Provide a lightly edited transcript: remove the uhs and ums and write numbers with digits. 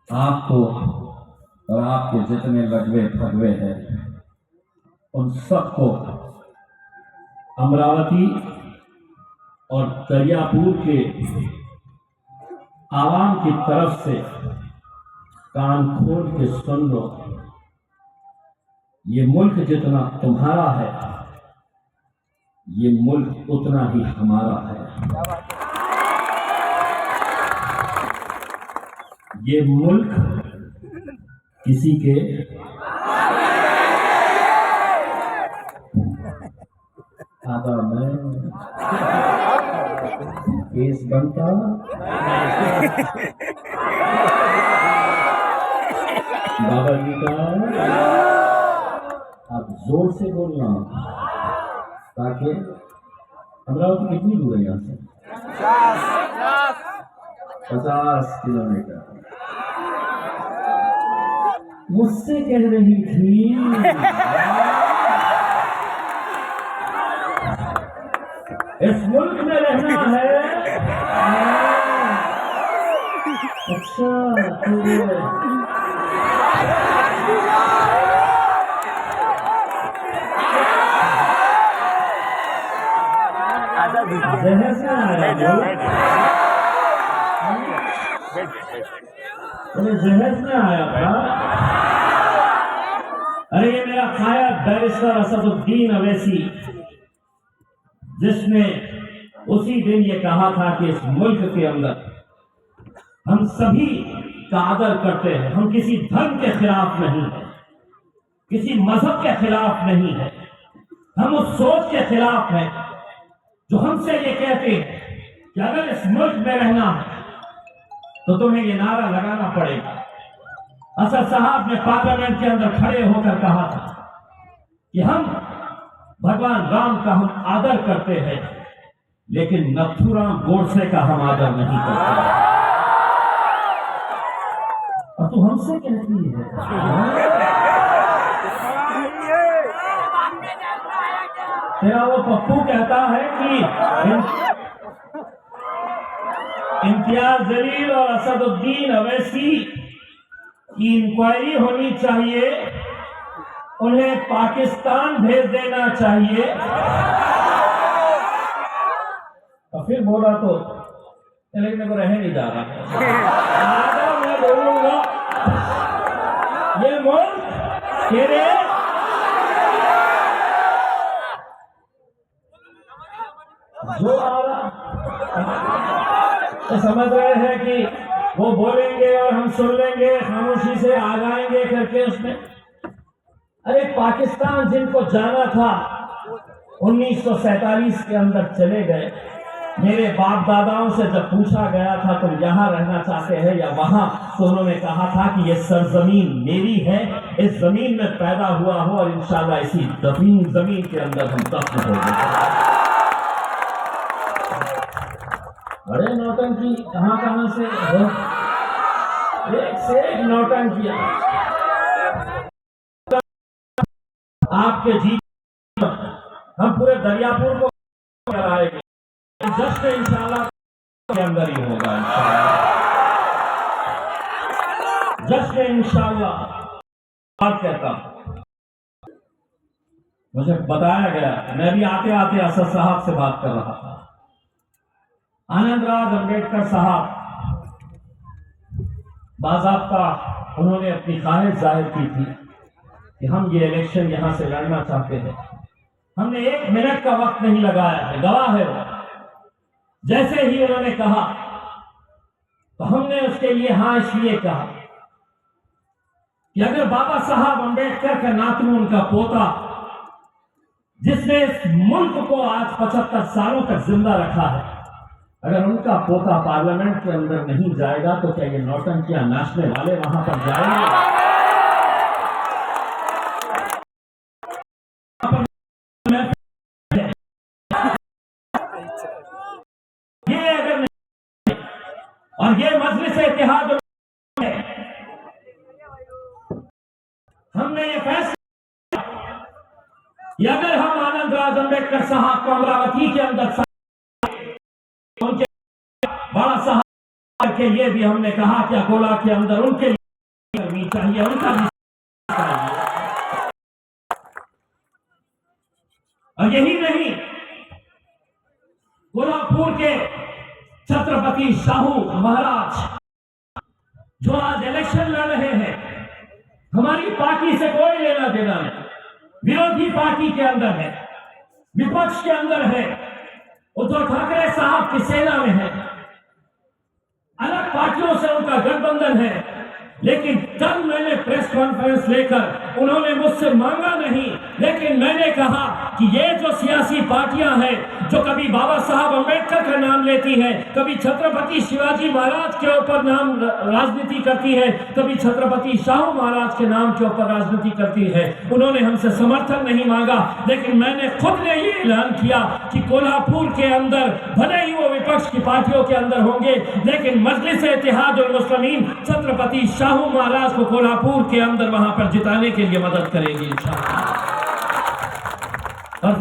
आपको और आपके जितने लगवे भगवे हैं उन सबको अमरावती और दरियापुर के आवाम की तरफ से कान खोल के सुन लो। ये मुल्क जितना तुम्हारा है, ये मुल्क उतना ही हमारा है। ये मुल्क किसी के आता मैं केस बनता बाबा जी का। आप जोर से बोलना ताकि अमरावती कितनी दूर है यहाँ से? 50 किलोमीटर। मुझसे कह रही थी इस मुल्क में रहना है। अच्छा जहर से आया, जहर से आया था। अरे ये मेरा खाया बैरिस्टर असदुद्दीन अवैसी, जिसने उसी दिन ये कहा था कि इस मुल्क के अंदर हम सभी का आदर करते हैं। हम किसी धर्म के खिलाफ नहीं है, किसी मजहब के खिलाफ नहीं है। हम उस सोच के खिलाफ हैं जो हमसे ये कहते हैं कि अगर इस मुल्क में रहना है तो तुम्हें ये नारा लगाना पड़ेगा। असद साहब ने पार्लियामेंट के अंदर खड़े होकर कहा था कि हम भगवान राम का हम आदर करते हैं, लेकिन नथुराम गोडसे का हम आदर नहीं करते। और तू हमसे कहती है तेरा वो पप्पू कहता है कि इम्तियाज जलील और असदुद्दीन अवैसी की इंक्वायरी होनी चाहिए, उन्हें पाकिस्तान भेज देना चाहिए। और फिर बोला तो लेकिन मेरे को रह नहीं जा रहा। मैं बोलूंगा ये मुल्क तेरे जो आ रहा तो समझ रहे हैं कि वो बोलेंगे और हम सुन लेंगे, खामोशी से आ जाएंगे करके उसमें। अरे पाकिस्तान जिनको जाना था 1947 के अंदर चले गए। मेरे बाप दादाओं से जब पूछा गया था तुम यहाँ रहना चाहते हैं या वहां, तो उन्होंने कहा था कि ये सरजमीन मेरी है, इस जमीन में पैदा हुआ हो और इंशाल्लाह इसी जमीन के अंदर हम दफन हो गए। बड़े नौटंकी कहां से एक से एक नौटंकी आपके जी। हम पूरे दरियापुर को कराएंगे, जस्ट इंशाल्लाह के अंदर ही होगा। जस्ट इंशाल्लाह बात कहता मुझे बताया गया, मैं भी आते आते असद साहब से बात कर रहा था। आनंदराज अंबेडकर साहब बाज़ाब्ता उन्होंने अपनी ख्वाहिश जाहिर की थी कि हम ये इलेक्शन यहां से लड़ना चाहते हैं। हमने 1 मिनट का वक्त नहीं लगाया है, गवाह है वो। जैसे ही उन्होंने कहा तो हमने उसके लिए हाँ इसलिए कहा कि अगर बाबा साहब अंबेडकर का नातू, उनका पोता, जिसने इस मुल्क को आज 75 सालों तक जिंदा रखा है, अगर उनका पोता पार्लियामेंट के अंदर नहीं जाएगा तो क्या ये नौटंकियां नाचने वाले वहां पर जाएंगे? ये अगर नहीं, और ये मजलिस इत्तेहाद हमने ये फैसला कि अगर हम आनंदराज अंबेडकर साहब को अमरावती के अंदर उनके बड़ा साहब करके ये भी हमने कहा कि अकोला के अंदर उनके लिए करनी चाहिए, उनका भी चाहिए। और यही नहीं, कोल्हापुर के छत्रपति शाहू महाराज जो आज इलेक्शन लड़ रहे हैं, हमारी पार्टी से कोई लेना देना नहीं, विरोधी पार्टी के अंदर है, विपक्ष के अंदर है, उद्धव ठाकरे साहब की सेना में है, अलग पार्टियों से उनका गठबंधन है। लेकिन कल मैंने प्रेस कॉन्फ्रेंस लेकर उन्होंने मुझसे मांगा नहीं, लेकिन मैंने कहा कि ये जो सियासी पार्टियां हैं जो कभी बाबा साहब अंबेडकर का नाम लेती है, कभी छत्रपति शिवाजी महाराज के ऊपर नाम राजनीति करती है, कभी छत्रपति शाहू महाराज के नाम के ऊपर राजनीति करती है, उन्होंने हमसे समर्थन नहीं मांगा। लेकिन मैंने खुद ने ये ऐलान किया कि कोल्हापुर के अंदर भले ही वो विपक्ष की पार्टियों के अंदर होंगे, लेकिन मजलिस-ए-इत्तेहादुल मुस्लिमीन छत्रपति शाहू महाराज को कोल्हापुर के अंदर वहां पर जिताने के लिए मदद करेगी इंशाअल्लाह।